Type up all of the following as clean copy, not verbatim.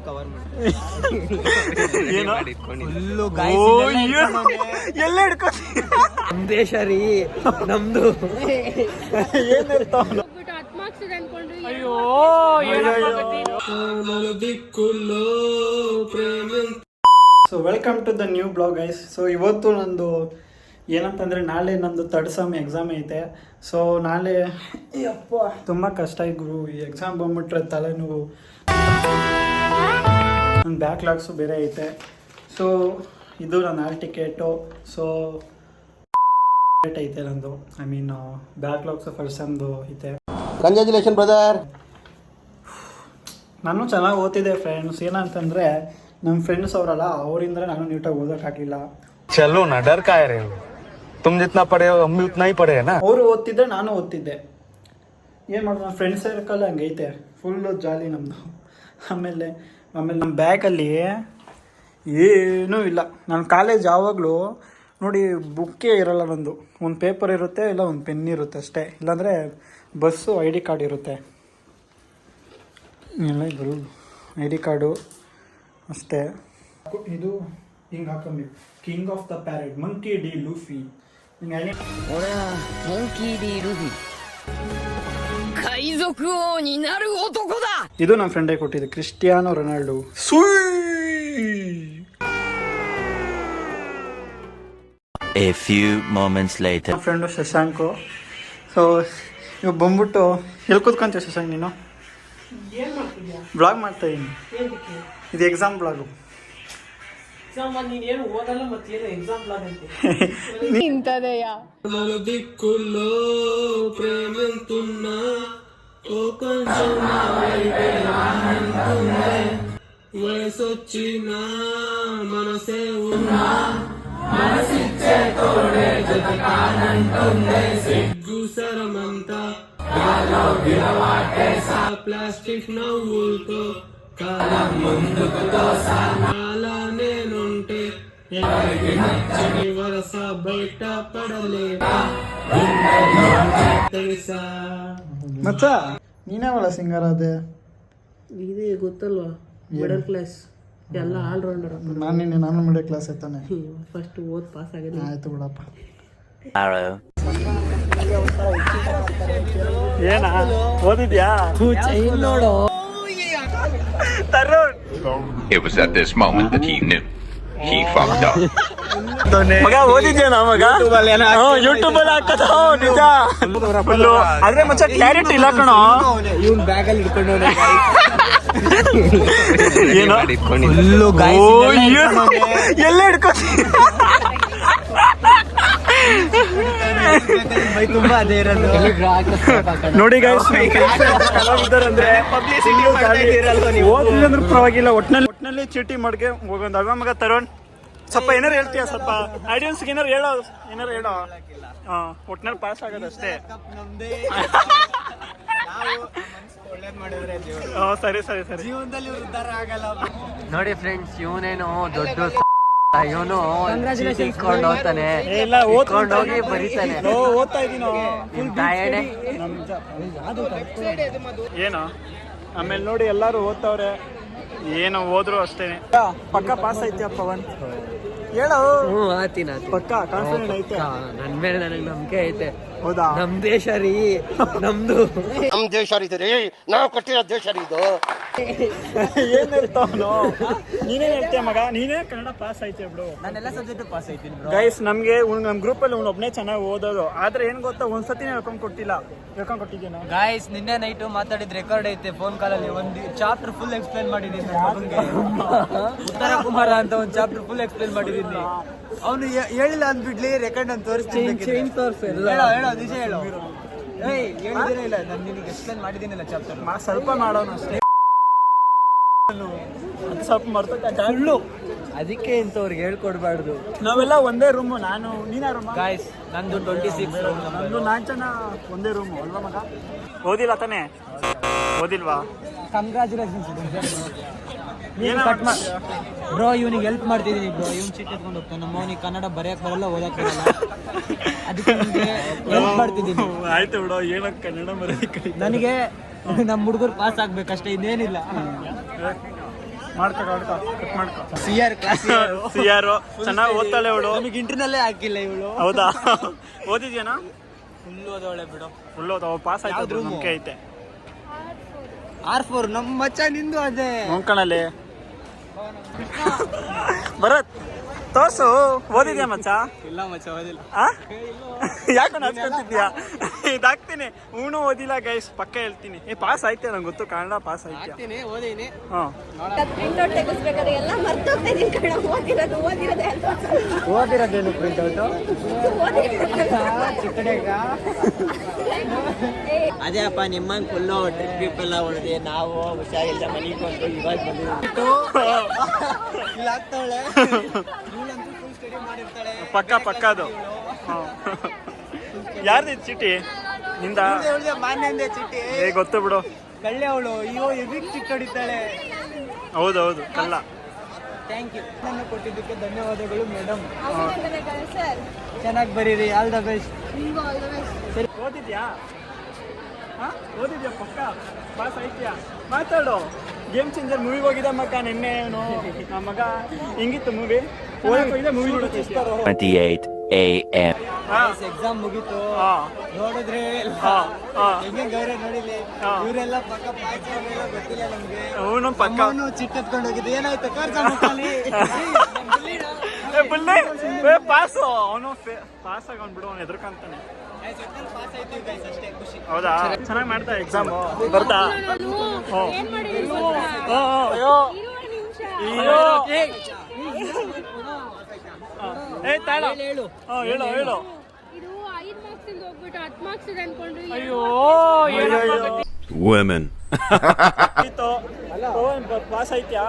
Cover ಎಲ್ಲ ಹಿಡ್ಕೊಂಡು ನಮ್ ದೇಶ ರೀ ನಮ್ದು ಅಯ್ಯೋ so welcome to the new blog guys. So ಇವತ್ತು ನಂದು ಏನಂತಂದರೆ ನಾಳೆ ನಂದು ಥರ್ಡ್ ಸೆಮ್ ಎಕ್ಸಾಮ್ ಐತೆ. ಸೊ ನಾಳೆ ಅಪ್ಪ ತುಂಬ ಕಷ್ಟ ಆಯ್ತು ಗುರು. ಈ ಎಕ್ಸಾಮ್ ಬಂದ್ಬಿಟ್ರೆ ತಲೆನೋವು, ನನ್ನ ಬ್ಯಾಕ್ಲಾಗ್ಸು ಬೇರೆ ಐತೆ. ಸೊ ಇದು ನನ್ನ ಹಾಲ್ ಟಿಕೆಟು. ಸೊ ಐತೆ ನಂದು, ಐ ಮೀನ್ ಬ್ಯಾಕ್ಲಾಗ್ಸು ಫಸ್ಟ್ ಸೆಮ್ದು ಐತೆ. Congratulation brother. ನಾನು ಚೆನ್ನಾಗಿ ಓದ್ತಿದ್ದೆ ಫ್ರೆಂಡ್ಸ್. ಏನಂತಂದರೆ ನಮ್ಮ ಫ್ರೆಂಡ್ಸ್ ಅವರಲ್ಲ, ಅವರಿಂದ ನಾನು ನೀಟಾಗಿ ಓದೋಕ್ಕಾಗಲಿಲ್ಲ. ಚಲೋ ನಾ ಡರ್ ಕಾಯ ರೇ ತುಮ್ ಜಿತ್ನಾ ಪಡೆ ಹಮ್ ಭಿ ಉತ್ನಾ ಹಿ ಪಡೆ ನಾ. ಅವರು ಓದ್ತಿದ್ದೆ, ನಾನು ಓದ್ತಿದ್ದೆ. ಏನು ಮಾಡೋದು, ನನ್ನ ಫ್ರೆಂಡ್ಸ್ ಸರ್ಕಲ್ ಹಂಗೈತೆ, ಫುಲ್ಲು ಜಾಲಿ ನಮ್ಮದು. ಆಮೇಲೆ ನಮ್ಮ ಬ್ಯಾಗಲ್ಲಿ ಏನೂ ಇಲ್ಲ. ನನ್ನ ಕಾಲೇಜ್ ಯಾವಾಗಲೂ ನೋಡಿ ಬುಕ್ಕೇ ಇರೋಲ್ಲ ನಂದು. ಒಂದು ಪೇಪರ್ ಇರುತ್ತೆ, ಇಲ್ಲ ಒಂದು ಪೆನ್ ಇರುತ್ತೆ ಅಷ್ಟೇ. ಇಲ್ಲಾಂದರೆ ಬಸ್ಸು ID ಕಾರ್ಡ್ ಇರುತ್ತೆ. ಎಲ್ಲ ಇದ್ರು ID ಕಾರ್ಡು ಅಷ್ಟೇ. ಇದು ಹಿಂಗೆ ಹಾಕೊಂಬೇಕು, king of the pirate monkey D Luffy. ಇದು ನಮ್ಮ ಫ್ರೆಂಡೇ ಕೊಟ್ಟಿದ್ದು, Cristiano Ronaldo. A few moments later. ನನ್ನ ಫ್ರೆಂಡು ಶಶಾಂಕು. ಸೊ ಇವಾಗ ಬಂದ್ಬಿಟ್ಟು ಎಲ್ಲಿ ಕೂತ್ಕೊಂತೀಯ ಶಶಾಂಕ್ ನೀನು? ಬ್ಲಾಗ್ ಮಾಡ್ತಾ ಇದ್ದೀನಿ. ಇದು ಎಕ್ಸಾಮ್ ಬ್ಲಾಗು. ప్లాస్టిక్ నవ్వులతో కాలం ముందుకు తోసాలనే నుంటే ఎవరికి వరస బయట పడలేదా తెలుసా ಮಚ್ಚ ನೀನೇವಲ್ಲ ಸಿಂಗರ್ ಅದೇ? ಇದೇ ಗೊತ್ತಲ್ವಾ, ಮಿಡಲ್ ಕ್ಲಾಸ್ ಎಲ್ಲ ಆಲ್ರೌಂಡರ್. ನಾನು ಮಿಡಲ್ ಕ್ಲಾಸ್ ಆಯ್ತಾನೆ. ಫಸ್ಟ್ ಓದ್ ಪಾಸ್ ಆಗಿದೆ. ಆಯ್ತು ಬಿಡಪ್ಪ. ಏನ ಓದಿದ್ಯಾ? ನೋಡು. It was at this moment that he knew he fucked up. ಮಗ ಓದಿದ್ಯಾ ಮಗ? ಯೂಟ್ಯೂಬ್ ಅಲ್ಲಿ ಹಾಕದ ನಿಜ. ಆದ್ರೆ ಮಚ್ಚ ಕ್ಲಾರಿಟಿ ಇಲ್ಲ ಕಣೋ. ಇವನ್ ಬ್ಯಾಗ್ ಅಲ್ಲಿ ಇಟ್ಕೊಂಡು ಎಲ್ಲ ಹಿಡ್ಕೊಂಡು ತುಂಬಾ ಅದೇ ಇರೋದು ನೋಡಿ ಗೈಸ್. ಅಂದ್ರೆ ಓದ್ಲಿಲ್ಲ ಪರವಾಗಿಲ್ಲ, ಒಟ್ನಲ್ಲಿ ಚೀಟಿ ಮಾಡ್ಗೆ ಹೋಗೋದು. ಅಲ್ವಾ ಮಗ ತರುಣ್? ಸ್ವಲ್ಪ ಏನಾರು ಹೇಳ್ತೀಯ? ಸ್ವಲ್ಪ ಆಡಿಯನ್ಸ್ಗೆ ಏನಾರು ಹೇಳೋ. ಒಟ್ನಲ್ಲಿ ಪಾಸ್ ಆಗೋದಷ್ಟೇ. ಸರಿ ಸರಿ ಸರಿ. ಜೀವನದಲ್ಲಿ ಉದ್ಧಾರ ಆಗಲ್ಲ ನೋಡಿ ಫ್ರೆಂಡ್ಸ್, ಇವನೇನು ದೊಡ್ಡ ಇವನು ಇಟ್ಕೊಂಡು ಹೋಗ್ತಾನೆ, ಇಟ್ಕೊಂಡು ಹೋಗಿ ಬರೀತಾನೆ. ಓದ್ತಾ ಇದೀನೋ ಏನೋ. ಆಮೇಲೆ ನೋಡಿ ಎಲ್ಲಾರು ಓದ್ತಾವ್ರೆ, ಏನೋ ಓದ್ರು ಅಷ್ಟೇನೆ. ಪಕ್ಕ ಪಾಸ್ ಐತೆ ಪವನ್ ಹೇಳೋ. ಪಕ್ಕ ಕಾನ್ಫಿಡೆಂಟ್ ಐತೆ ನನ್ ಮೇಲೆ, ನನಗೆ ನಂಬಿಕೆ ಐತೆ. ಹೌದಾ? ನಮ್ ದೇಶ ರೀ ನಮ್ದು. ನಮ್ ದೇಶ ರೀ, ನಾವು ಕಟ್ಟಿರೋ ದೇಶ ರೀ ಇದು. ಏನ್ ಹೇಳ್ತಾವನು? ನೀನೇ ಹೇಳ್ತೀಯ ಮಗ, ನೀನೇ ಕನ್ನಡ ಪಾಸ್ ಐತೆ ಬಿಡು. ನಾನೆಲ್ಲ ಸಬ್ಜೆಕ್ಟ್ ಪಾಸ್ ಐತೀನಿ ಗೈಸ್. ನಮ್ಗೆ ನಮ್ ಗ್ರೂಪ್ ಅಲ್ಲಿ ಒಬ್ಬನೇ ಚೆನ್ನಾಗಿ ಓದೋದು. ಆದ್ರೆ ಏನ್ ಗೊತ್ತಾ, ಒಂದ್ಸತಿನೇ ಹೇಳ್ಕೊಂಡ್ ಕೊಟ್ಟಿದ್ದೇನೆ. ಗಾಯ್ಸ್, ನಿನ್ನೆ ನೈಟು ಮಾತಾಡಿದ ರೆಕಾರ್ಡ್ ಐತೆ ಫೋನ್ ಕಾಲಲ್ಲಿ. ಒಂದು ಚಾಪ್ಟರ್ ಫುಲ್ ಎಕ್ಸ್ಪ್ಲೈನ್ ಮಾಡಿದೀನಿ. ಉತ್ತರ ಕುಮಾರ ಅಂತ ಒಂದು ಚಾಪ್ಟರ್ ಫುಲ್ ಎಕ್ಸ್ಪ್ಲೈನ್ ಮಾಡಿದೀನಿ. ಅವನು ಹೇಳಿಲ್ಲ ಅಂದ್ಬಿಡ್ಲಿ, ರೆಕಾರ್ಡ್ ಅಂತ ತೋರಿಸ್ತೀನಿ. ಹೇಳೋ ನಿಜ ಹೇಳೋ. ಹೇಳಿದೇನೆ ಇಲ್ಲ, ನಾನು ನಿನಗೆ ಎಕ್ಸ್ಪ್ಲೈನ್ ಮಾಡಿದ್ದೀನಿಲ್ಲ ಚಾಪ್ಟರ್. ಸ್ವಲ್ಪ ಮಾಡೋಣ ಅಷ್ಟೇ, ಸ್ವಲ್ಪ ಮರ್ತುಳ್ಳು. ಅದಕ್ಕೆ ಇಂಥವ್ರಿಗೆ ಹೇಳ್ಕೊಡ್ಬಾರ್ದು. ನಾವೆಲ್ಲ ಒಂದೇ ರೂಮು. ನಾನು ನೀನ ರೂಮ್ ಗಾಯ್ಸ್, ನಂದು 26 ನಂದು 4 ಜನ ಒಂದೇ ರೂಮು ಅಲ್ವಾ ಮಗ? ಓದಿಲ್ಲ ತಾನೇ? ಓದಿಲ್ವಾ? Congratulations bro. ಇವನಿಗೆ ಹೆಲ್ಪ್ ಮಾಡ್ತಿದ್ದೀನಿ ಬ್ರೋ. ಇವ್ನು ಚೀಟ್ ಎತ್ಕೊಂಡು ಹೋಗ್ತಾನೆ. ನಮ್ಮವನಿಗೆ ಕನ್ನಡ ಬರೆಯಕ್ ಬರಲ್ಲ, ಓದಕ್ ಬರಲ್ಲ. ಅದಕ್ಕೆ ಹೆಲ್ಪ್ ಮಾಡ್ತಿದ್ದೀನಿ. ಆಯ್ತು ಬಿಡೋ, ಏನಕ್ಕೆ ಕನ್ನಡ ಬರೆಯಕ್ಕೆ. ನನಗೆ ನಮ್ಮ ಹುಡುಗರು ಪಾಸ್ ಆಗ್ಬೇಕಷ್ಟೇ, ಇನ್ನೇನಿಲ್ಲ. ಮಾಡ್ಕೊ ಕಟ್ ಮಾಡ್ಕೊ ಸಿ ಆರ್ ಸಿ ಆರ್ ಚೆನ್ನಾಗಿ ಓದ್ತಾಳೆ ಅವಳು. ನಮಗೆ ಇಂಟರ್ನಲ್ಲೇ ಹಾಕಿಲ್ಲ ಇವಳು. ಹೌದಾ? ಓದಿದ್ಯಾನ? ಫುಲ್ ಓದೋಳೆ ಬಿಡು. ಫುಲ್ ಓದ ಪಾಸ್ ಆಯ್ತು, ನಂಬಿಕೆ ಐತೆ. R4 ನಮ್ಮ ಮಚ್ಚ ನಿಂದು ಅದೇ ನೋಡ್ಕಣಲ್ಲಿ ಭರತ್ ತೋರ್ಸು, ಓದಿದ್ಯಾ ಮಚ್ಚ? ಇಲ್ಲ ಮಚ್ಚ ಓದಿಲ್ಲ. ಯಾಕೆ ಹಚ್ಕೊಂತಿದ್ಯಾ? ಇದಾಗ್ತೀನಿ ಹೂನು ಓದಿಲ್ಲ ಗೈಸ್, ಪಕ್ಕ ಹೇಳ್ತೀನಿ. ಪಾಸ್ ಆಯ್ತೆ, ನಂಗೆ ಗೊತ್ತು ಕನ್ನಡ ಪಾಸ್ ಆಯ್ತು. ಓದಿನಿ. ಹಾಂ ಪ್ರಿಂಟ್ಔಟ್ ತೆಗಿಸ್ಬೇಕಾದ್ರೆ ಎಲ್ಲ ಮರ್ತೋಗ್ತಾ ಕಣ. ಓದಿರೋದೇ ಅಲ್ವಾ? ಓದಿರೋದೇನು ಪ್ರಿಂಟ್ಔಟ್? ಚಿಕ್ಕಡೆಗ ಅದೇ ಅಪ್ಪ ನಿಮ್ಮಂಗೆ ಫುಲ್ಲು ಟ್ರಿಪ್ ಗಿಪ್ ಎಲ್ಲ ಹೊಡೆದಿ ನಾವು ಹುಷಾರಿಲ್ಲ ಮನೆಗೆ ಬಂದು ಇವಾಗ ಬಂದಿದ್ದು ಇಲ್ಲ ಆಗ್ತಾಳೆ. ಇವಳಂತೂ ಫುಲ್ ಸ್ಟಡಿ ಮಾಡಿರ್ತಾಳೆ. ಪಕ್ಕ ಅದು. ಯಾರ್ದು ಚೀಟಿ ನಿಂದ? ಮಾನ್ಯಂದೆ ಚೀಟಿ. ಗೊತ್ತು ಬಿಡು. ಕಳ್ಳೆ ಅವಳು. ಅಯ್ಯೋ ಎಬಿಕ್ ಚಿಕ್ಕ ಹೊಡಿತಾಳೆ. ಹೌದೌದು ಕಲ್ಲ. Thank you. ನನ್ನ ಕೊಟ್ಟಿದ್ದಕ್ಕೆ ಧನ್ಯವಾದಗಳು ಮೇಡಮ್. ಸರ್ ಚೆನ್ನಾಗಿ ಬರೀರಿ. All the best. ನಿಮ್ಗೂ ಆಲ್ ದ ಬೆಸ್ಟ್. ಸರಿ ಓದಿದ್ಯಾ? ಓದಿದ್ಯಾ? ಪಕ್ಕ ಪಾಸ್ ಆಯ್ತ್ಯಾ? ಮಾತಾಡು. ಗೇಮ್ ಚೇಂಜರ್ ಮೂವಿಗೆ ಹೋಗಿದ್ದ ಮಗ ನಿನ್ನೆ. ನಮ್ಮ ಮಗ ಹಿಂಗಿತ್ತು ಮೂವಿ. ಹೋಗಿದೆ ಮೂವಿ ನೋಡೋಕೆ. 28 a.m. ಎಕ್ಸಾಮ್ ಮುಗೀತು. ನೋಡಿದ್ರೆ ಹೆಂಗೆ ಗೌರವ ನೋಡಿಲಿ. ಇವರೆಲ್ಲ ಪಕ್ಕ ಪಾಸ್ ಗೊತ್ತಿಲ್ಲ ನಮ್ಗೆ. ಅವನು ಪಕ್ಕ ಚಿಟ್ ಎತ್ಕೊಂಡು ಹೋಗಿದ್ದು. ಏನಾಯ್ತು ಕರ್ಕೊಂಡು ಪಾಸು. ಅವನು ಪಾಸ್ ಆಗೋನ್ಬಿಡು, ಅವ್ನು ಎದ್ರಕಂತಾನೆ. ಹೌದಾ? ಚೆನ್ನಾಗಿ ಮಾಡ್ತಾ ಎಕ್ಸಾಮು ಬರ್ತಾ? ಹೇಳು. ಇದು 5 ಮಾರ್ಕ್ಸ್ ಇಂದ ಹೋಗ್ಬಿಟ್ಟು 10 ಮಾರ್ಕ್ಸ್ ಇದೆ ಅನ್ಕೊಂಡ್ರಿ. Women. ಪಾಸ್ ಆಯ್ತ್ಯಾ?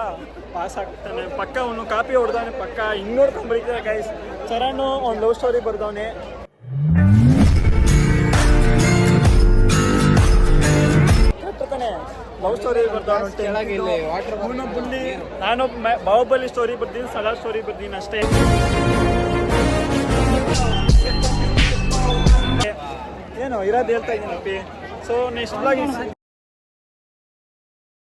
ಪಾಸ್ ಆಗ್ತಾನೆ ಪಕ್ಕ. ಅವನು ಕಾಪಿ ಹೊಡೆದವನೆ ಪಕ್ಕ. ಹಿಂಗ್ ನೋಡ್ಕೊಂಡ್ ಬರೀತಾರೆ ಗೈಸ್. ಚರಣ್ ಒಂದು ಲವ್ ಸ್ಟೋರಿ ಬರ್ದವನೆ. Love story ಬರ್ದವನು ಬುಲ್ಲಿ. ನಾನು ಬಾಹುಬಲಿ ಸ್ಟೋರಿ ಬರ್ತೀನಿ, ಸಲಾರ್ ಸ್ಟೋರಿ ಬರ್ತೀನಿ ಅಷ್ಟೇ. ಏನು ಇರೋದು ಹೇಳ್ತಾ ಇದ್ದೀನಪ್ಪಿ. So next blog